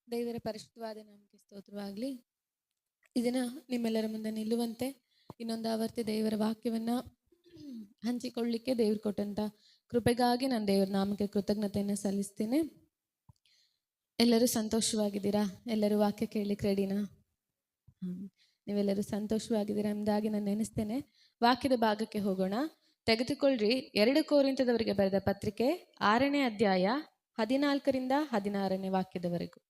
ದೇವರ ಪರಿಶುದ್ಧವಾದ ನಾಮಕ್ಕೆ ಸ್ತೋತ್ರವಾಗಲಿ. ಇದನ್ನ ನಿಮ್ಮೆಲ್ಲರ ಮುಂದೆ ನಿಲ್ಲುವಂತೆ ಇನ್ನೊಂದು ಆವರ್ತಿ ದೇವರ ವಾಕ್ಯವನ್ನ ಹಂಚಿಕೊಳ್ಳಿಕ್ಕೆ ದೇವ್ರು ಕೊಟ್ಟಂತ ಕೃಪೆಗಾಗಿ ನಾನು ದೇವರ ನಾಮಕ್ಕೆ ಕೃತಜ್ಞತೆಯನ್ನು ಸಲ್ಲಿಸ್ತೇನೆ. ಎಲ್ಲರೂ ಸಂತೋಷವಾಗಿದ್ದೀರಾ? ಎಲ್ಲರೂ ವಾಕ್ಯ ಕೇಳಲಿಕ್ಕೆ ರೆಡಿನಾ? ನೀವೆಲ್ಲರೂ ಸಂತೋಷವಾಗಿದ್ದೀರಾ ಎಂಬುದಾಗಿ ನಾನು ನೆನೆಸ್ತೇನೆ. ವಾಕ್ಯದ ಭಾಗಕ್ಕೆ ಹೋಗೋಣ. ತೆಗೆದುಕೊಳ್ಳ್ರಿ 2 ಕೊರಿಂಥದವರಿಗೆ ಬರೆದ ಪತ್ರಿಕೆ 6ನೇ ಅಧ್ಯಾಯ 14ರಿಂದ 16ನೇ ವಾಕ್ಯದವರೆಗೂ.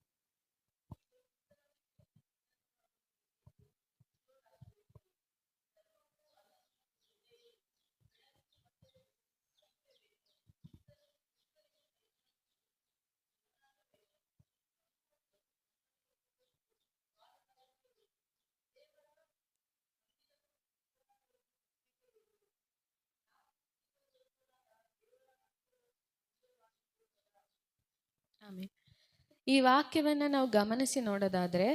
ಆಮೇಲೆ ಈ ವಾಕ್ಯವನ್ನ ನಾವು ಗಮನಿಸಿ ನೋಡೋದಾದ್ರೆ,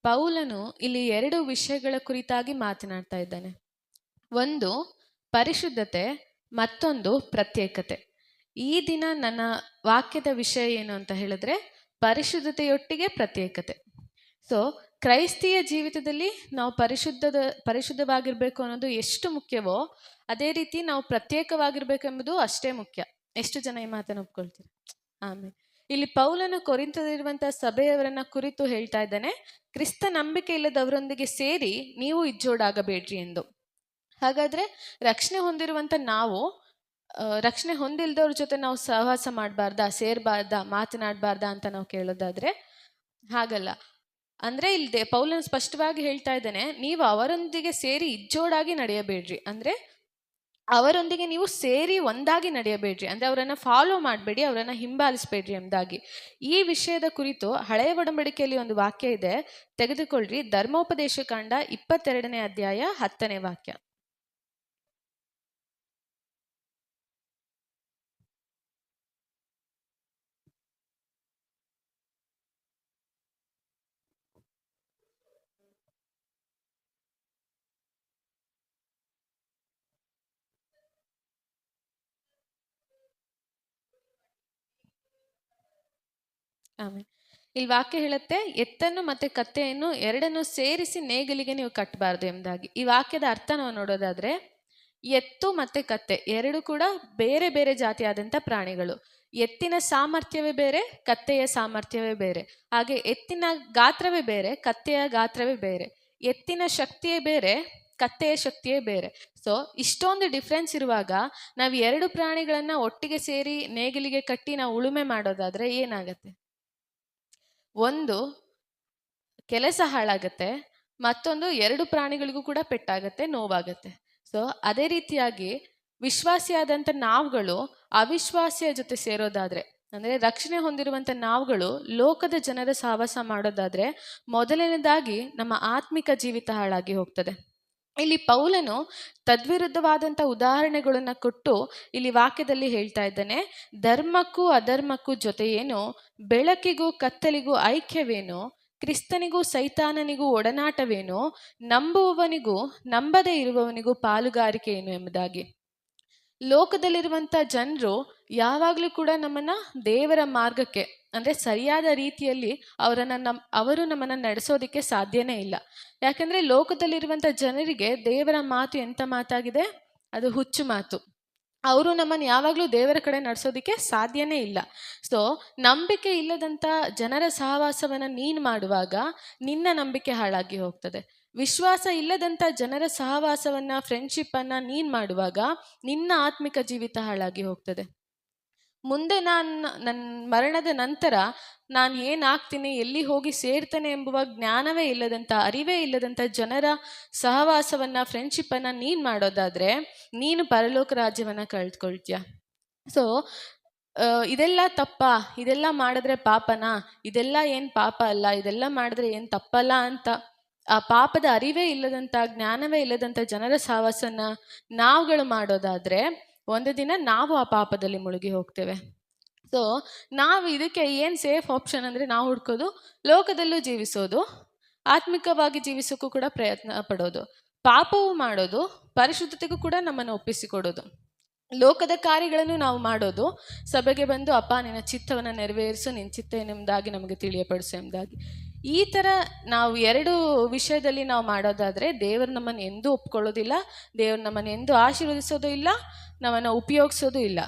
ಪೌಲನು ಇಲ್ಲಿ 2 ವಿಷಯಗಳ ಕುರಿತಾಗಿ ಮಾತನಾಡ್ತಾ ಇದ್ದಾನೆ. ಒಂದು ಪರಿಶುದ್ಧತೆ, ಮತ್ತೊಂದು ಪ್ರತ್ಯೇಕತೆ. ಈ ದಿನ ನನ್ನ ವಾಕ್ಯದ ವಿಷಯ ಏನು ಅಂತ ಹೇಳಿದ್ರೆ, ಪರಿಶುದ್ಧತೆಯೊಟ್ಟಿಗೆ ಪ್ರತ್ಯೇಕತೆ. ಸೊ ಕ್ರೈಸ್ತಿಯ ಜೀವಿತದಲ್ಲಿ ನಾವು ಪರಿಶುದ್ಧವಾಗಿರ್ಬೇಕು ಅನ್ನೋದು ಎಷ್ಟು ಮುಖ್ಯವೋ, ಅದೇ ರೀತಿ ನಾವು ಪ್ರತ್ಯೇಕವಾಗಿರ್ಬೇಕೆಂಬುದು ಅಷ್ಟೇ ಮುಖ್ಯ. ಎಷ್ಟು ಜನ ಈ ಮಾತನ್ನು ಒಪ್ಕೊಳ್ತೀರಿ? ಆಮೇಲೆ ಇಲ್ಲಿ ಪೌಲನು ಕೊರಿಂಥದಲ್ಲಿರುವಂತಹ ಸಭೆಯವರನ್ನ ಕುರಿತು ಹೇಳ್ತಾ ಇದ್ದಾನೆ, ಕ್ರಿಸ್ತ ನಂಬಿಕೆ ಇಲ್ಲದವರೊಂದಿಗೆ ಸೇರಿ ನೀವು ಇಜ್ಜೋಡಾಗಬೇಡ್ರಿ ಎಂದು. ಹಾಗಾದ್ರೆ ರಕ್ಷಣೆ ಹೊಂದಿರುವಂತ ನಾವು ರಕ್ಷಣೆ ಹೊಂದಿಲ್ದವ್ರ ಜೊತೆ ನಾವು ಸಹವಾಸ ಮಾಡಬಾರ್ದಾ, ಸೇರ್ಬಾರ್ದಾ, ಮಾತನಾಡಬಾರ್ದಾ ಅಂತ ನಾವು ಕೇಳೋದಾದ್ರೆ ಹಾಗಲ್ಲ. ಅಂದ್ರೆ ಇಲ್ಲಿ ಪೌಲನ್ ಸ್ಪಷ್ಟವಾಗಿ ಹೇಳ್ತಾ ಇದ್ದಾನೆ, ನೀವು ಅವರೊಂದಿಗೆ ಸೇರಿ ಇಜ್ಜೋಡಾಗಿ ನಡೆಯಬೇಡ್ರಿ. ಅಂದ್ರೆ ಅವರೊಂದಿಗೆ ನೀವು ಸೇರಿ ಒಂದಾಗಿ ನಡೆಯಬೇಡ್ರಿ, ಅಂದ್ರೆ ಅವರನ್ನ ಫಾಲೋ ಮಾಡಬೇಡಿ, ಅವರನ್ನ ಹಿಂಬಾಲಿಸಬೇಡ್ರಿ ಎಂಬುದಾಗಿ. ಈ ವಿಷಯದ ಕುರಿತು ಹಳೆಯ ಒಡಂಬಡಿಕೆಯಲ್ಲಿ ಒಂದು ವಾಕ್ಯ ಇದೆ, ತೆಗೆದುಕೊಳ್ಳ್ರಿ. ಧರ್ಮೋಪದೇಶ ಕಾಂಡ 22ನೇ ಅಧ್ಯಾಯ 10ನೇ ವಾಕ್ಯ. ಆಮೇಲೆ ಇಲ್ಲಿ ವಾಕ್ಯ ಹೇಳುತ್ತೆ, ಎತ್ತನ್ನು ಮತ್ತೆ ಕತ್ತೆಯನ್ನು ಎರಡನ್ನು ಸೇರಿಸಿ ನೇಗಿಲಿಗೆ ನೀವು ಕಟ್ಟಬಾರ್ದು ಎಂಬುದಾಗಿ. ಈ ವಾಕ್ಯದ ಅರ್ಥ ನಾವು ನೋಡೋದಾದ್ರೆ, ಎತ್ತು ಮತ್ತೆ ಕತ್ತೆ ಎರಡು ಕೂಡ ಬೇರೆ ಬೇರೆ ಜಾತಿಯಾದಂಥ ಪ್ರಾಣಿಗಳು. ಎತ್ತಿನ ಸಾಮರ್ಥ್ಯವೇ ಬೇರೆ, ಕತ್ತೆಯ ಸಾಮರ್ಥ್ಯವೇ ಬೇರೆ. ಹಾಗೆ ಎತ್ತಿನ ಗಾತ್ರವೇ ಬೇರೆ, ಕತ್ತೆಯ ಗಾತ್ರವೇ ಬೇರೆ. ಎತ್ತಿನ ಶಕ್ತಿಯೇ ಬೇರೆ, ಕತ್ತೆಯ ಶಕ್ತಿಯೇ ಬೇರೆ. ಸೊ ಇಷ್ಟೊಂದು ಡಿಫ್ರೆನ್ಸ್ ಇರುವಾಗ ನಾವು 2 ಪ್ರಾಣಿಗಳನ್ನ ಒಟ್ಟಿಗೆ ಸೇರಿ ನೇಗಿಲಿಗೆ ಕಟ್ಟಿ ನಾವು ಉಳುಮೆ ಮಾಡೋದಾದ್ರೆ ಏನಾಗತ್ತೆ? ಒಂದು ಕೆಲಸ ಹಾಳಾಗತ್ತೆ, ಮತ್ತೊಂದು 2 ಪ್ರಾಣಿಗಳಿಗೂ ಕೂಡ ಪೆಟ್ಟಾಗತ್ತೆ, ನೋವಾಗತ್ತೆ. ಸೊ ಅದೇ ರೀತಿಯಾಗಿ ವಿಶ್ವಾಸಿಯಾದಂಥ ನಾವುಗಳು ಅವಿಶ್ವಾಸಿಯ ಜೊತೆ ಸೇರೋದಾದ್ರೆ, ಅಂದ್ರೆ ರಕ್ಷಣೆ ಹೊಂದಿರುವಂಥ ನಾವುಗಳು ಲೋಕದ ಜನರ ಸಹವಾಸ ಮಾಡೋದಾದ್ರೆ ಮೊದಲನೇದಾಗಿ ನಮ್ಮ ಆತ್ಮಿಕ ಜೀವಿತ ಹಾಳಾಗಿ ಹೋಗ್ತದೆ. ಇಲ್ಲಿ ಪೌಲನು ತದ್ವಿರುದ್ಧವಾದಂಥ ಉದಾಹರಣೆಗಳನ್ನ ಕೊಟ್ಟು ಇಲ್ಲಿ ವಾಕ್ಯದಲ್ಲಿ ಹೇಳ್ತಾ ಇದ್ದಾನೆ, ಧರ್ಮಕ್ಕೂ ಅಧರ್ಮಕ್ಕೂ ಜೊತೆಯೇನು, ಬೆಳಕಿಗೂ ಕತ್ತಲಿಗೂ ಐಕ್ಯವೇನು, ಕ್ರಿಸ್ತನಿಗೂ ಸೈತಾನನಿಗೂ ಒಡನಾಟವೇನು, ನಂಬುವವನಿಗೂ ನಂಬದೇ ಇರುವವನಿಗೂ ಪಾಲುಗಾರಿಕೆ ಏನು ಎಂಬುದಾಗಿ. ಲೋಕದಲ್ಲಿರುವಂಥ ಜನರು ಯಾವಾಗಲೂ ಕೂಡ ನಮ್ಮನ್ನ ದೇವರ ಮಾರ್ಗಕ್ಕೆ, ಅಂದ್ರೆ ಸರಿಯಾದ ರೀತಿಯಲ್ಲಿ ಅವರು ನಮ್ಮನ್ನ ನಡೆಸೋದಿಕ್ಕೆ ಸಾಧ್ಯನೇ ಇಲ್ಲ. ಯಾಕಂದ್ರೆ ಲೋಕದಲ್ಲಿರುವಂಥ ಜನರಿಗೆ ದೇವರ ಮಾತು ಎಂತ ಮಾತಾಗಿದೆ? ಅದು ಹುಚ್ಚು ಮಾತು. ಅವರು ನಮ್ಮನ್ನು ಯಾವಾಗಲೂ ದೇವರ ಕಡೆ ನಡೆಸೋದಿಕ್ಕೆ ಸಾಧ್ಯನೇ ಇಲ್ಲ. ಸೊ ನಂಬಿಕೆ ಇಲ್ಲದಂಥ ಜನರ ಸಹವಾಸವನ್ನ ನೀನು ಮಾಡುವಾಗ ನಿನ್ನ ನಂಬಿಕೆ ಹಾಳಾಗಿ ಹೋಗ್ತದೆ. ವಿಶ್ವಾಸ ಇಲ್ಲದಂಥ ಜನರ ಸಹವಾಸವನ್ನ, ಫ್ರೆಂಡ್ಶಿಪ್ ಅನ್ನ ನೀನ್ ಮಾಡುವಾಗ ನಿನ್ನ ಆತ್ಮಿಕ ಜೀವಿತ ಹಾಳಾಗಿ ಹೋಗ್ತದೆ. ಮುಂದೆ ನನ್ನ ಮರಣದ ನಂತರ ನಾನು ಏನಾಗ್ತೀನಿ, ಎಲ್ಲಿ ಹೋಗಿ ಸೇರ್ತೇನೆ ಎಂಬುವ ಜ್ಞಾನವೇ ಇಲ್ಲದಂಥ, ಅರಿವೇ ಇಲ್ಲದಂಥ ಜನರ ಸಹವಾಸವನ್ನ, ಫ್ರೆಂಡ್ಶಿಪ್ ಅನ್ನ ನೀನ್ ಮಾಡೋದಾದ್ರೆ ನೀನು ಪರಲೋಕ ರಾಜ್ಯವನ್ನ ಕಳ್ಕೊಳ್ತೀಯ. ಸೊ ಇದೆಲ್ಲ ತಪ್ಪ, ಇದೆಲ್ಲ ಮಾಡಿದ್ರೆ ಪಾಪನಾ, ಇದೆಲ್ಲ ಏನ್ ಪಾಪ ಅಲ್ಲ, ಇದೆಲ್ಲ ಮಾಡಿದ್ರೆ ಏನ್ ತಪ್ಪಲ್ಲ ಅಂತ ಆ ಪಾಪದ ಅರಿವೇ ಇಲ್ಲದಂಥ, ಜ್ಞಾನವೇ ಇಲ್ಲದಂಥ ಜನರ ಸಹವಾಸನ ನಾವುಗಳು ಮಾಡೋದಾದ್ರೆ ಒಂದು ದಿನ ನಾವು ಆ ಪಾಪದಲ್ಲಿ ಮುಳುಗಿ ಹೋಗ್ತೇವೆ. ಸೊ ನಾವು ಇದಕ್ಕೆ ಏನು ಸೇಫ್ ಆಪ್ಷನ್ ಅಂದರೆ ನಾವು ಹುಡ್ಕೋದು ಲೋಕದಲ್ಲೂ ಜೀವಿಸೋದು, ಆತ್ಮಿಕವಾಗಿ ಜೀವಿಸೋಕ್ಕೂ ಕೂಡ ಪ್ರಯತ್ನ ಪಡೋದು, ಪಾಪವು ಮಾಡೋದು, ಪರಿಶುದ್ಧತೆಗೂ ಕೂಡ ನಮ್ಮನ್ನು ಒಪ್ಪಿಸಿಕೊಡೋದು. ಲೋಕದ ಕಾರ್ಯಗಳನ್ನು ನಾವು ಮಾಡೋದು, ಸಭೆಗೆ ಬಂದು ಅಪ್ಪ ನಿನ್ನ ಚಿತ್ತವನ್ನು ನೆರವೇರಿಸು, ನಿನ್ನ ಚಿತ್ತ ಏನೆಂಬುದಾಗಿ ನಮಗೆ ತಿಳಿಯಪಡಿಸು ಎಂಬುದಾಗಿ. ಈ ಥರ ನಾವು ಎರಡು ವಿಷಯದಲ್ಲಿ ನಾವು ಮಾಡೋದಾದರೆ ದೇವರು ನಮ್ಮನ್ನು ಎಂದೂ ಒಪ್ಕೊಳ್ಳೋದಿಲ್ಲ, ದೇವರು ನಮ್ಮನ್ನು ಎಂದೂ ಆಶೀರ್ವದಿಸೋದು ಇಲ್ಲ, ನಮ್ಮನ್ನು ಉಪಯೋಗಿಸೋದು ಇಲ್ಲ.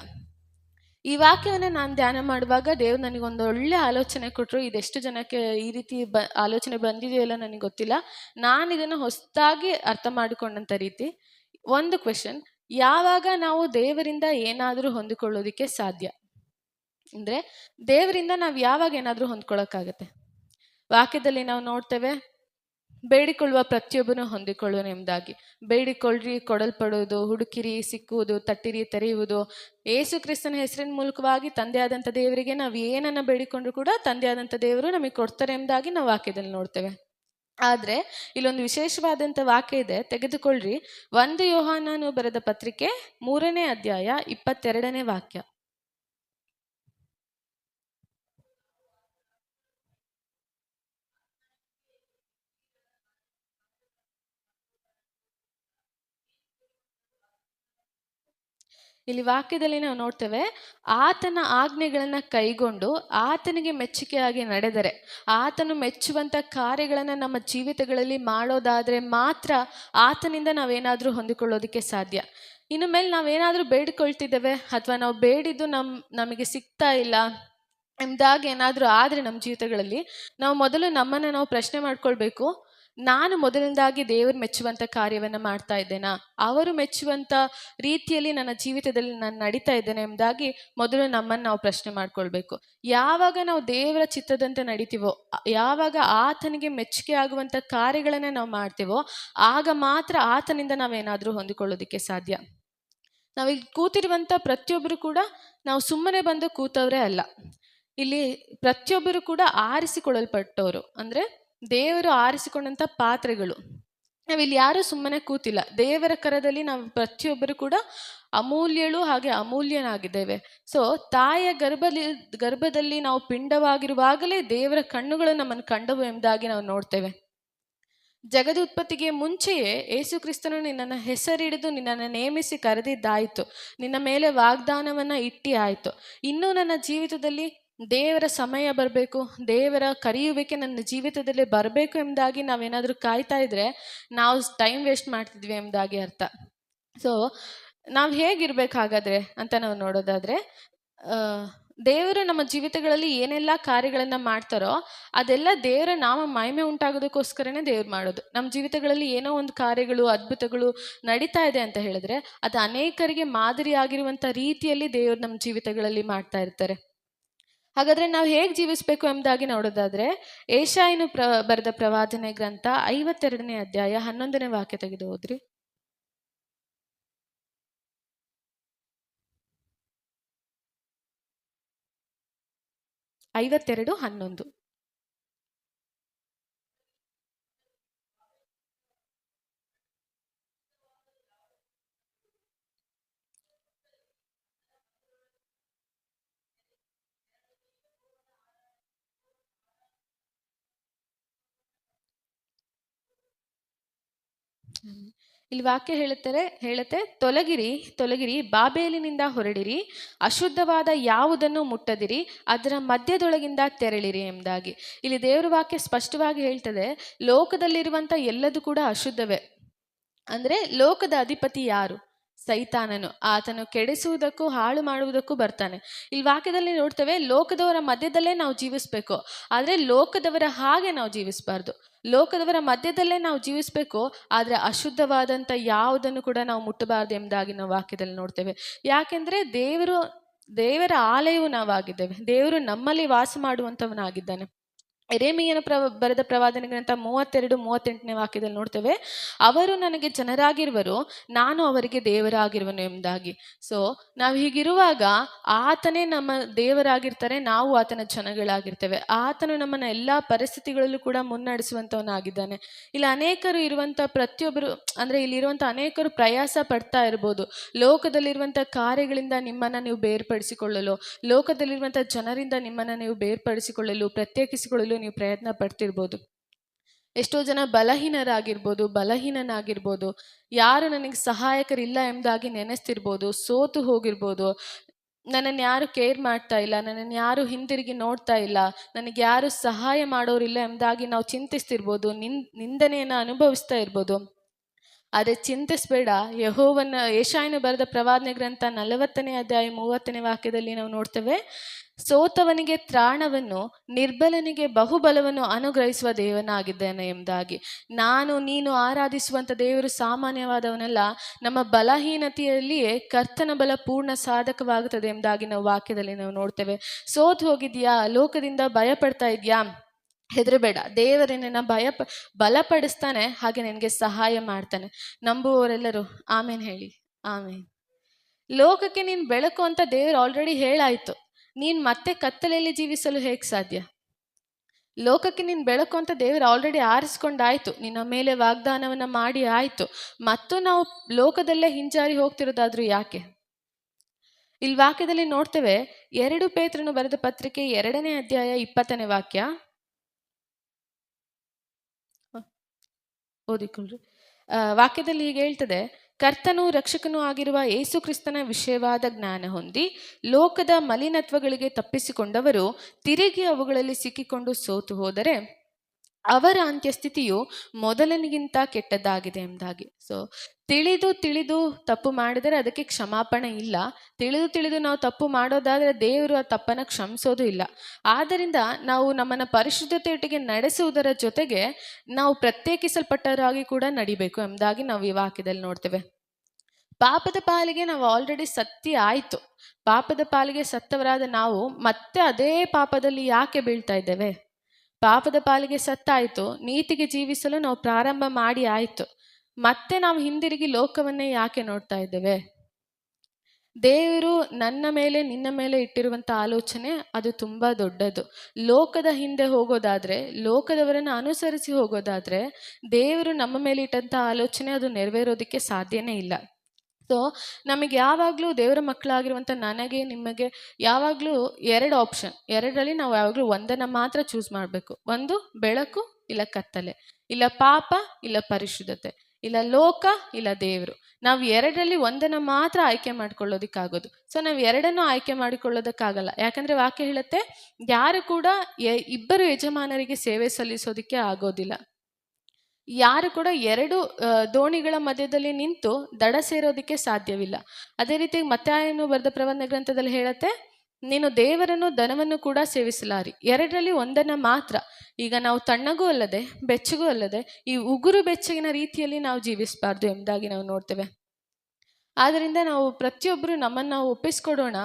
ಈ ವಾಕ್ಯವನ್ನು ನಾನು ಧ್ಯಾನ ಮಾಡುವಾಗ ದೇವ್ರು ನನಗೊಂದು ಒಳ್ಳೆ ಆಲೋಚನೆ ಕೊಟ್ಟರು. ಇದೆಷ್ಟು ಜನಕ್ಕೆ ಈ ರೀತಿ ಆಲೋಚನೆ ಬಂದಿದೆಯಲ್ಲ ನನಗೆ ಗೊತ್ತಿಲ್ಲ. ನಾನು ಇದನ್ನು ಹೊಸದಾಗಿ ಅರ್ಥ ಮಾಡಿಕೊಂಡಂಥ ರೀತಿ. ಒಂದು ಕ್ವೆಶನ್, ಯಾವಾಗ ನಾವು ದೇವರಿಂದ ಏನಾದರೂ ಹೊಂದಿಕೊಳ್ಳೋದಕ್ಕೆ ಸಾಧ್ಯ? ಅಂದರೆ ದೇವರಿಂದ ನಾವು ಯಾವಾಗ ಏನಾದರೂ ಹೊಂದ್ಕೊಳ್ಳೋಕ್ಕಾಗತ್ತೆ? ವಾಕ್ಯದಲ್ಲಿ ನಾವು ನೋಡ್ತೇವೆ, ಬೇಡಿಕೊಳ್ಳುವ ಪ್ರತಿಯೊಬ್ಬನು ಹೊಂದಿಕೊಳ್ಳುವನು ಎಂಬುದಾಗಿ. ಬೇಡಿಕೊಳ್ಳ್ರಿ ಕೊಡಲ್ಪಡುವುದು, ಹುಡುಕಿರಿ ಸಿಕ್ಕುವುದು, ತಟ್ಟಿರಿ ತೆರೆಯುವುದು. ಯೇಸು ಕ್ರಿಸ್ತನ ಹೆಸರಿನ ಮೂಲಕವಾಗಿ ತಂದೆಯಾದಂಥ ದೇವರಿಗೆ ನಾವು ಏನನ್ನ ಬೇಡಿಕೊಂಡ್ರು ಕೂಡ ತಂದೆಯಾದಂಥ ದೇವರು ನಮಗೆ ಕೊಡ್ತಾರೆ ಎಂಬುದಾಗಿ ನಾವು ವಾಕ್ಯದಲ್ಲಿ ನೋಡ್ತೇವೆ. ಆದರೆ ಇಲ್ಲೊಂದು ವಿಶೇಷವಾದಂಥ ವಾಕ್ಯ ಇದೆ, ತೆಗೆದುಕೊಳ್ಳ್ರಿ. 1 ಯೋಹಾನನು ಬರೆದ ಪತ್ರಿಕೆ 3ನೇ ಅಧ್ಯಾಯ 22ನೇ ವಾಕ್ಯ. ಇಲ್ಲಿ ವಾಕ್ಯದಲ್ಲಿ ನಾವು ನೋಡ್ತೇವೆ, ಆತನ ಆಜ್ಞೆಗಳನ್ನು ಕೈಗೊಂಡು ಆತನಿಗೆ ಮೆಚ್ಚುಗೆಯಾಗಿ ನಡೆದರೆ, ಆತನು ಮೆಚ್ಚುವಂಥ ಕಾರ್ಯಗಳನ್ನು ನಮ್ಮ ಜೀವಿತಗಳಲ್ಲಿ ಮಾಡೋದಾದರೆ ಮಾತ್ರ ಆತನಿಂದ ನಾವೇನಾದರೂ ಹೊಂದಿಕೊಳ್ಳೋದಕ್ಕೆ ಸಾಧ್ಯ. ಇನ್ನು ಮೇಲೆ ನಾವೇನಾದರೂ ಬೇಡಿಕೊಳ್ತಿದ್ದೇವೆ ಅಥವಾ ನಾವು ಬೇಡಿದ್ದು ನಮಗೆ ಸಿಗ್ತಾ ಇಲ್ಲ ಎಂಬುದಾಗಿ ಏನಾದರೂ ಆದರೆ ನಮ್ಮ ಜೀವಿತಗಳಲ್ಲಿ, ನಾವು ಮೊದಲು ನಮ್ಮನ್ನು ನಾವು ಪ್ರಶ್ನೆ ಮಾಡ್ಕೊಳ್ಬೇಕು, ನಾನು ಮೊದಲನೇದಾಗಿ ದೇವರು ಮೆಚ್ಚುವಂಥ ಕಾರ್ಯವನ್ನು ಮಾಡ್ತಾ ಇದ್ದೇನಾ, ಅವರು ಮೆಚ್ಚುವಂಥ ರೀತಿಯಲ್ಲಿ ನನ್ನ ಜೀವಿತದಲ್ಲಿ ನಾನು ನಡೀತಾ ಇದ್ದೇನೆ ಎಂಬುದಾಗಿ ಮೊದಲು ನಮ್ಮನ್ನು ನಾವು ಪ್ರಶ್ನೆ ಮಾಡ್ಕೊಳ್ಬೇಕು. ಯಾವಾಗ ನಾವು ದೇವರ ಚಿತ್ತದಂತೆ ನಡೀತೀವೋ, ಯಾವಾಗ ಆತನಿಗೆ ಮೆಚ್ಚುಗೆ ಆಗುವಂಥ ಕಾರ್ಯಗಳನ್ನು ನಾವು ಮಾಡ್ತೀವೋ, ಆಗ ಮಾತ್ರ ಆತನಿಂದ ನಾವೇನಾದರೂ ಹೊಂದಿಕೊಳ್ಳೋದಕ್ಕೆ ಸಾಧ್ಯ. ನಾವಿಲ್ಲಿ ಕೂತಿರುವಂಥ ಪ್ರತಿಯೊಬ್ಬರು ಕೂಡ ನಾವು ಸುಮ್ಮನೆ ಬಂದು ಕೂತವರೇ ಅಲ್ಲ. ಇಲ್ಲಿ ಪ್ರತಿಯೊಬ್ಬರು ಕೂಡ ಆರಿಸಿಕೊಳ್ಳಲ್ಪಟ್ಟವರು, ಅಂದರೆ ದೇವರು ಆರಿಸಿಕೊಂಡಂಥ ಪಾತ್ರೆಗಳು. ನಾವಿಲ್ಲಿ ಯಾರೂ ಸುಮ್ಮನೆ ಕೂತಿಲ್ಲ. ದೇವರ ಕರದಲ್ಲಿ ನಾವು ಪ್ರತಿಯೊಬ್ಬರು ಕೂಡ ಅಮೂಲ್ಯಳು, ಹಾಗೆ ಅಮೂಲ್ಯನಾಗಿದ್ದೇವೆ. ಸೊ ತಾಯಿಯ ಗರ್ಭದಲ್ಲಿ ನಾವು ಪಿಂಡವಾಗಿರುವಾಗಲೇ ದೇವರ ಕಣ್ಣುಗಳು ನಮ್ಮನ್ನು ಕಂಡವು ಎಂಬುದಾಗಿ ನಾವು ನೋಡ್ತೇವೆ. ಜಗದ ಉತ್ಪತ್ತಿಗೆ ಮುಂಚೆಯೇ ಯೇಸು ಕ್ರಿಸ್ತನು ನಿನ್ನನ್ನು ಹೆಸರಿಡಿದು ನಿನ್ನನ್ನು ನೇಮಿಸಿ ಕರೆದಿದ್ದಾಯಿತು, ನಿನ್ನ ಮೇಲೆ ವಾಗ್ದಾನವನ್ನು ಇಟ್ಟಿ ಆಯಿತು. ಇನ್ನೂ ನನ್ನ ಜೀವಿತದಲ್ಲಿ ದೇವರ ಸಮಯ ಬರಬೇಕು, ದೇವರ ಕರೆಯುವಿಕೆ ನನ್ನ ಜೀವಿತದಲ್ಲಿ ಬರಬೇಕು ಎಂಬುದಾಗಿ ನಾವೇನಾದರೂ ಕಾಯ್ತಾ ಇದ್ರೆ ನಾವು ಟೈಮ್ ವೇಸ್ಟ್ ಮಾಡ್ತಿದ್ವಿ ಎಂಬುದಾಗಿ ಅರ್ಥ. ಸೊ ನಾವು ಹೇಗಿರ್ಬೇಕಾಗಾದ್ರೆ ಅಂತ ನಾವು ನೋಡೋದಾದರೆ, ದೇವರು ನಮ್ಮ ಜೀವಿತಗಳಲ್ಲಿ ಏನೆಲ್ಲ ಕಾರ್ಯಗಳನ್ನು ಮಾಡ್ತಾರೋ ಅದೆಲ್ಲ ದೇವರ ನಾಮ ಮಹಿಮೆ ಉಂಟಾಗೋದಕ್ಕೋಸ್ಕರನೇ ದೇವ್ರು ಮಾಡೋದು. ನಮ್ಮ ಜೀವಿತಗಳಲ್ಲಿ ಏನೋ ಒಂದು ಕಾರ್ಯಗಳು, ಅದ್ಭುತಗಳು ನಡೀತಾ ಇದೆ ಅಂತ ಹೇಳಿದ್ರೆ ಅದು ಅನೇಕರಿಗೆ ಮಾದರಿಯಾಗಿರುವಂಥ ರೀತಿಯಲ್ಲಿ ದೇವರು ನಮ್ಮ ಜೀವಿತಗಳಲ್ಲಿ ಮಾಡ್ತಾ ಇರ್ತಾರೆ. ಹಾಗಾದರೆ ನಾವು ಹೇಗೆ ಜೀವಿಸಬೇಕು ಎಂಬುದಾಗಿ ನೋಡೋದಾದರೆ, ಏಷಾಯನು ಬರೆದ ಪ್ರವಾದನೆ ಗ್ರಂಥ 52ನೇ ಅಧ್ಯಾಯ 11ನೇ ವಾಕ್ಯ ತೆಗೆದು ಹೋದ್ರಿ. 52:11. ಇಲ್ಲಿ ವಾಕ್ಯ ಹೇಳುತ್ತೆ, ತೊಲಗಿರಿ, ಬಾಬೇಲಿನಿಂದ ಹೊರಡಿರಿ, ಅಶುದ್ಧವಾದ ಯಾವುದನ್ನು ಮುಟ್ಟದಿರಿ, ಅದರ ಮಧ್ಯದೊಳಗಿಂದ ತೆರಳಿರಿ ಎಂಬುದಾಗಿ. ಇಲ್ಲಿ ದೇವರ ವಾಕ್ಯ ಸ್ಪಷ್ಟವಾಗಿ ಹೇಳ್ತದೆ, ಲೋಕದಲ್ಲಿರುವಂಥ ಎಲ್ಲದೂ ಕೂಡ ಅಶುದ್ಧವೇ. ಅಂದರೆ ಲೋಕದ ಅಧಿಪತಿ ಯಾರು? ಸೈತಾನನು. ಆತನು ಕೆಡಿಸುವುದಕ್ಕೂ ಹಾಳು ಮಾಡುವುದಕ್ಕೂ ಬರ್ತಾನೆ. ಇಲ್ಲಿ ವಾಕ್ಯದಲ್ಲಿ ನೋಡ್ತೇವೆ, ಲೋಕದವರ ಮಧ್ಯದಲ್ಲೇ ನಾವು ಜೀವಿಸ್ಬೇಕು, ಆದರೆ ಲೋಕದವರ ಹಾಗೆ ನಾವು ಜೀವಿಸಬಾರ್ದು. ಲೋಕದವರ ಮಧ್ಯದಲ್ಲೇ ನಾವು ಜೀವಿಸಬೇಕು, ಆದರೆ ಅಶುದ್ಧವಾದಂಥ ಯಾವುದನ್ನು ಕೂಡ ನಾವು ಮುಟ್ಟಬಾರ್ದು ಎಂಬುದಾಗಿ ನಾವು ವಾಕ್ಯದಲ್ಲಿ ನೋಡ್ತೇವೆ. ಯಾಕೆಂದರೆ ದೇವರ ಆಲಯವು ನಾವಾಗಿದ್ದೇವೆ, ದೇವರು ನಮ್ಮಲ್ಲಿ ವಾಸ ಮಾಡುವಂಥವನಾಗಿದ್ದಾನೆ. ಯೆರೆಮೀಯನ ಬರೆದ ಪ್ರವಾದನೆ ಗ್ರಂಥ 32:38ನೇ ವಾಕ್ಯದಲ್ಲಿ ನೋಡ್ತೇವೆ, ಅವರು ನನಗೆ ಜನರಾಗಿರುವರು, ನಾನು ಅವರಿಗೆ ದೇವರಾಗಿರುವನು ಎಂಬುದಾಗಿ. ಸೊ ನಾವು ಹೀಗಿರುವಾಗ ಆತನೇ ನಮ್ಮ ದೇವರಾಗಿರ್ತಾರೆ, ನಾವು ಆತನ ಜನಗಳಾಗಿರ್ತೇವೆ. ಆತನು ನಮ್ಮನ್ನು ಎಲ್ಲ ಪರಿಸ್ಥಿತಿಗಳಲ್ಲೂ ಕೂಡ ಮುನ್ನಡೆಸುವಂಥವನಾಗಿದ್ದಾನೆ. ಇಲ್ಲಿ ಅನೇಕರು ಇರುವಂಥ ಪ್ರತಿಯೊಬ್ಬರು, ಅಂದರೆ ಇಲ್ಲಿರುವಂಥ ಅನೇಕರು ಪ್ರಯಾಸ ಪಡ್ತಾ ಇರ್ಬೋದು, ಲೋಕದಲ್ಲಿರುವಂಥ ಕಾರ್ಯಗಳಿಂದ ನಿಮ್ಮನ್ನು ನೀವು ಬೇರ್ಪಡಿಸಿಕೊಳ್ಳಲು, ಲೋಕದಲ್ಲಿರುವಂಥ ಜನರಿಂದ ನಿಮ್ಮನ್ನು ನೀವು ಬೇರ್ಪಡಿಸಿಕೊಳ್ಳಲು, ಪ್ರತ್ಯೇಕಿಸಿಕೊಳ್ಳಲು ನೀವು ಪ್ರಯತ್ನ ಪಡ್ತಿರ್ಬೋದು. ಎಷ್ಟೋ ಜನ ಬಲಹೀನನಾಗಿರ್ಬೋದು, ಯಾರು ನನಗೆ ಸಹಾಯಕರಿಲ್ಲ ಎಂಬುದಾಗಿ ನೆನೆಸ್ತಿರ್ಬೋದು, ಸೋತು ಹೋಗಿರ್ಬೋದು, ನನ್ನನ್ನು ಯಾರು ಕೇರ್ ಮಾಡ್ತಾ ಇಲ್ಲ, ನನ್ನನ್ನು ಯಾರು ಹಿಂದಿರುಗಿ ನೋಡ್ತಾ ಇಲ್ಲ, ನನಗೆ ಯಾರು ಸಹಾಯ ಮಾಡೋರಿಲ್ಲ ಎಂಬುದಾಗಿ ನಾವು ಚಿಂತಿಸ್ತಿರ್ಬೋದು, ನಿಂದನೆಯನ್ನು ಅನುಭವಿಸ್ತಾ ಇರ್ಬೋದು. ಆದರೆ ಚಿಂತಿಸ್ಬೇಡ. ಯೆಶಾಯನು ಬರೆದ ಪ್ರವಾದನೆ ಗ್ರಂಥ 40ನೇ ಅಧ್ಯಾಯ 30ನೇ ವಾಕ್ಯದಲ್ಲಿ ನಾವು ನೋಡ್ತೇವೆ, ಸೋತವನಿಗೆ ತ್ರಾಣವನ್ನು, ನಿರ್ಬಲನಿಗೆ ಬಹುಬಲವನ್ನು ಅನುಗ್ರಹಿಸುವ ದೇವನಾಗಿದ್ದೇನೆ ಎಂಬುದಾಗಿ. ನೀನು ಆರಾಧಿಸುವಂಥ ದೇವರು ಸಾಮಾನ್ಯವಾದವನಲ್ಲ. ನಮ್ಮ ಬಲಹೀನತೆಯಲ್ಲಿಯೇ ಕರ್ತನ ಬಲ ಪೂರ್ಣ ಸಾಧಕವಾಗುತ್ತದೆ ಎಂಬುದಾಗಿ ನಾವು ವಾಕ್ಯದಲ್ಲಿ ನಾವು ನೋಡ್ತೇವೆ. ಸೋತು ಹೋಗಿದ್ಯಾ? ಲೋಕದಿಂದ ಭಯಪಡ್ತಾ ಇದೆಯಾ? ಹೆದರಬೇಡ. ದೇವರು ನಿನ್ನ ಬಲಪಡಿಸ್ತಾನೆ, ಹಾಗೆ ನಿನಗೆ ಸಹಾಯ ಮಾಡ್ತಾನೆ. ನಂಬುವವರೆಲ್ಲರೂ ಆಮೇನ್ ಹೇಳಿ. ಆಮೇನ್. ಲೋಕಕ್ಕೆ ನೀನು ಬೆಳಕು ಅಂತ ದೇವರು ಆಲ್ರೆಡಿ ಹೇಳಾಯ್ತು. ನೀನು ಮತ್ತೆ ಕತ್ತಲೆಯಲ್ಲಿ ಜೀವಿಸಲು ಹೇಗೆ ಸಾಧ್ಯ? ಲೋಕಕ್ಕೆ ನೀನು ಬೆಳಕು ಅಂತ ದೇವರು ಆಲ್ರೆಡಿ ಆರಿಸ್ಕೊಂಡಾಯ್ತು, ನಿನ್ನ ಮೇಲೆ ವಾಗ್ದಾನವನ್ನ ಮಾಡಿ ಆಯ್ತು. ಮತ್ತು ನಾವು ಲೋಕದಲ್ಲೇ ಹಿಂಜಾರಿ ಹೋಗ್ತಿರೋದಾದ್ರೂ ಯಾಕೆ? ಇಲ್ಲಿ ವಾಕ್ಯದಲ್ಲಿ ನೋಡ್ತೇವೆ, 2 ಪೇತ್ರನು ಬರೆದ ಪತ್ರಿಕೆ 2ನೇ ಅಧ್ಯಾಯ 20ನೇ ವಾಕ್ಯ ಓದಿಕೊಳ್ಳ್ರಿ. ವಾಕ್ಯದಲ್ಲಿ ಹೀಗೆ ಹೇಳ್ತದೆ, ಕರ್ತನೂ ರಕ್ಷಕನೂ ಆಗಿರುವ ಯೇಸು ಕ್ರಿಸ್ತನ ವಿಷಯವಾದ ಜ್ಞಾನ ಹೊಂದಿ ಲೋಕದ ಮಲಿನತ್ವಗಳಿಗೆ ತಪ್ಪಿಸಿಕೊಂಡವರು ತಿರುಗಿ ಅವುಗಳಲ್ಲಿ ಸಿಕ್ಕಿಕೊಂಡು ಸೋತು ಹೋದರೆ ಅವರ ಅಂತ್ಯಸ್ಥಿತಿಯು ಮೊದಲನಿಗಿಂತ ಕೆಟ್ಟದ್ದಾಗಿದೆ ಎಂಬುದಾಗಿ. ಸೊ ತಿಳಿದು ತಪ್ಪು ಮಾಡಿದರೆ ಅದಕ್ಕೆ ಕ್ಷಮಾಪಣೆ ಇಲ್ಲ. ತಿಳಿದು ನಾವು ತಪ್ಪು ಮಾಡೋದಾದರೆ ದೇವರು ಆ ತಪ್ಪನ್ನು ಕ್ಷಮಿಸೋದು ಇಲ್ಲ. ಆದ್ದರಿಂದ ನಾವು ನಮ್ಮನ್ನು ಪರಿಶುದ್ಧತೆಯೊಟ್ಟಿಗೆ ನಡೆಸುವುದರ ಜೊತೆಗೆ ನಾವು ಪ್ರತ್ಯೇಕಿಸಲ್ಪಟ್ಟವರಾಗಿ ಕೂಡ ನಡಿಬೇಕು ಎಂಬುದಾಗಿ ನಾವು ಈ ವಾಕ್ಯದಲ್ಲಿ ನೋಡ್ತೇವೆ. ಪಾಪದ ಪಾಲಿಗೆ ನಾವು ಆಲ್ರೆಡಿ ಸತ್ಯ ಆಯಿತು. ಪಾಪದ ಪಾಲಿಗೆ ಸತ್ತವರಾದ ನಾವು ಮತ್ತೆ ಅದೇ ಪಾಪದಲ್ಲಿ ಯಾಕೆ ಬೀಳ್ತಾ ಇದ್ದೇವೆ? ಪಾಪದ ಪಾಲಿಗೆ ಸತ್ತಾಯಿತು, ನೀತಿಗೆ ಜೀವಿಸಲು ನಾವು ಪ್ರಾರಂಭ ಮಾಡಿ ಆಯಿತು, ಮತ್ತೆ ನಾವು ಹಿಂದಿರುಗಿ ಲೋಕವನ್ನೇ ಯಾಕೆ ನೋಡ್ತಾ ಇದ್ದೇವೆ? ದೇವರು ನನ್ನ ಮೇಲೆ ನಿನ್ನ ಮೇಲೆ ಇಟ್ಟಿರುವಂಥ ಆಲೋಚನೆ ಅದು ತುಂಬ ದೊಡ್ಡದು. ಲೋಕದ ಹಿಂದೆ ಹೋಗೋದಾದರೆ, ಲೋಕದವರನ್ನು ಅನುಸರಿಸಿ ಹೋಗೋದಾದರೆ, ದೇವರು ನಮ್ಮ ಮೇಲೆ ಇಟ್ಟಂಥ ಆಲೋಚನೆ ಅದು ನೆರವೇರೋದಕ್ಕೆ ಸಾಧ್ಯನೇ ಇಲ್ಲ. ಸೊ ನಮಗೆ ಯಾವಾಗಲೂ ದೇವರ ಮಕ್ಕಳಾಗಿರುವಂಥ ನನಗೆ ನಿಮಗೆ ಯಾವಾಗಲೂ 2 ಆಪ್ಷನ್, 2ರಲ್ಲಿ ನಾವು ಯಾವಾಗಲೂ ಒಂದನ್ನು ಮಾತ್ರ ಚೂಸ್ ಮಾಡಬೇಕು. ಒಂದು ಬೆಳಕು ಇಲ್ಲ ಕತ್ತಲೆ, ಇಲ್ಲ ಪಾಪ ಇಲ್ಲ ಪರಿಶುದ್ಧತೆ, ಇಲ್ಲ ಲೋಕ ಇಲ್ಲ ದೇವರು. ನಾವು 2ರಲ್ಲಿ ಒಂದನ್ನು ಮಾತ್ರ ಆಯ್ಕೆ ಮಾಡ್ಕೊಳ್ಳೋದಕ್ಕಾಗೋದು. ಸೊ ನಾವು 2ನ್ನು ಆಯ್ಕೆ ಮಾಡಿಕೊಳ್ಳೋದಕ್ಕಾಗಲ್ಲ. ಯಾಕಂದರೆ ವಾಕ್ಯ ಹೇಳುತ್ತೆ, ಯಾರು ಕೂಡ ಇಬ್ಬರು ಯಜಮಾನರಿಗೆ ಸೇವೆ ಸಲ್ಲಿಸೋದಕ್ಕೆ ಆಗೋದಿಲ್ಲ. ಯಾರು ಕೂಡ 2 ದೋಣಿಗಳ ಮಧ್ಯದಲ್ಲಿ ನಿಂತು ದಡ ಸೇರೋದಕ್ಕೆ ಸಾಧ್ಯವಿಲ್ಲ. ಅದೇ ರೀತಿ ಮತ್ತಾಯನು ಬರೆದ ಪ್ರವಾದನೆ ಗ್ರಂಥದಲ್ಲಿ ಹೇಳುತ್ತೆ, ನೀನು ದೇವರನ್ನು ಧನವನ್ನು ಕೂಡ ಸೇವಿಸಲಾರಿ. 2ರಲ್ಲಿ ಒಂದನ್ನು ಮಾತ್ರ. ಈಗ ನಾವು ತಣ್ಣಗೂ ಅಲ್ಲದೆ ಬೆಚ್ಚಗೂ ಅಲ್ಲದೆ ಈ ಉಗುರು ಬೆಚ್ಚಗಿನ ರೀತಿಯಲ್ಲಿ ನಾವು ಜೀವಿಸಬಾರ್ದು ಎಂಬುದಾಗಿ ನಾವು ನೋಡ್ತೇವೆ. ಆದ್ದರಿಂದ ನಾವು ಪ್ರತಿಯೊಬ್ಬರು ನಮ್ಮನ್ನು ನಾವು ಒಪ್ಪಿಸ್ಕೊಡೋಣ.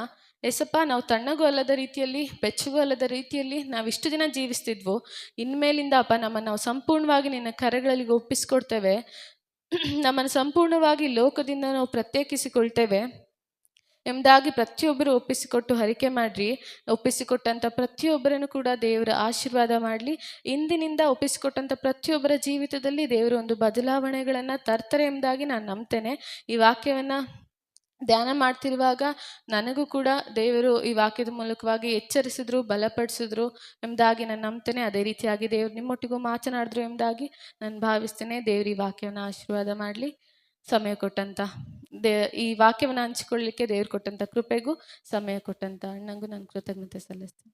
ಏಸಪ್ಪ, ನಾವು ತಣ್ಣಗೂ ಅಲ್ಲದ ರೀತಿಯಲ್ಲಿ ಬೆಚ್ಚಗೂ ಅಲ್ಲದ ರೀತಿಯಲ್ಲಿ ನಾವಿಷ್ಟು ದಿನ ಜೀವಿಸ್ತಿದ್ವು, ಇನ್ಮೇಲಿಂದ ಅಪ್ಪ ನಮ್ಮನ್ನು ನಾವು ಸಂಪೂರ್ಣವಾಗಿ ನಿನ್ನ ಕರೆಗಳಲ್ಲಿ ಒಪ್ಪಿಸ್ಕೊಡ್ತೇವೆ. ನಮ್ಮನ್ನು ಸಂಪೂರ್ಣವಾಗಿ ಲೋಕದಿಂದ ನಾವು ಪ್ರತ್ಯೇಕಿಸಿಕೊಳ್ತೇವೆ ಎಂಬುದಾಗಿ ಪ್ರತಿಯೊಬ್ಬರು ಒಪ್ಪಿಸಿಕೊಟ್ಟು ಹರಿಕೆ ಮಾಡ್ರಿ. ಒಪ್ಪಿಸಿಕೊಟ್ಟಂಥ ಪ್ರತಿಯೊಬ್ಬರನ್ನು ಕೂಡ ದೇವರ ಆಶೀರ್ವಾದ ಮಾಡಲಿ. ಇಂದಿನಿಂದ ಒಪ್ಪಿಸಿಕೊಟ್ಟಂಥ ಪ್ರತಿಯೊಬ್ಬರ ಜೀವಿತದಲ್ಲಿ ದೇವರು ಒಂದು ಬದಲಾವಣೆಗಳನ್ನು ತರ್ತಾರೆ ಎಂಬುದಾಗಿ ನಾನು ನಂಬ್ತೇನೆ. ಈ ವಾಕ್ಯವನ್ನು ಧ್ಯಾನ ಮಾಡ್ತಿರುವಾಗ ನನಗೂ ಕೂಡ ದೇವರು ಈ ವಾಕ್ಯದ ಮೂಲಕವಾಗಿ ಎಚ್ಚರಿಸಿದ್ರು, ಬಲಪಡಿಸಿದ್ರು ಎಂಬುದಾಗಿ ನಾನು ನಂಬ್ತೇನೆ. ಅದೇ ರೀತಿಯಾಗಿ ದೇವರು ನಿಮ್ಮೊಟ್ಟಿಗೂ ಮಾತನಾಡಿದ್ರು ಎಂಬುದಾಗಿ ನಾನು ಭಾವಿಸ್ತೇನೆ. ದೇವರು ಈ ವಾಕ್ಯವನ್ನು ಆಶೀರ್ವಾದ ಮಾಡಲಿ. ಸಮಯ ಕೊಟ್ಟಂತ ಈ ವಾಕ್ಯವನ್ನು ಹಂಚಿಕೊಳ್ಳಲಿಕ್ಕೆ ದೇವರು ಕೊಟ್ಟಂಥ ಕೃಪೆಗೂ ಸಮಯ ಕೊಟ್ಟಂಥ ಅಣ್ಣಂಗೂ ನಾನು ಕೃತಜ್ಞತೆ ಸಲ್ಲಿಸ್ತೇನೆ.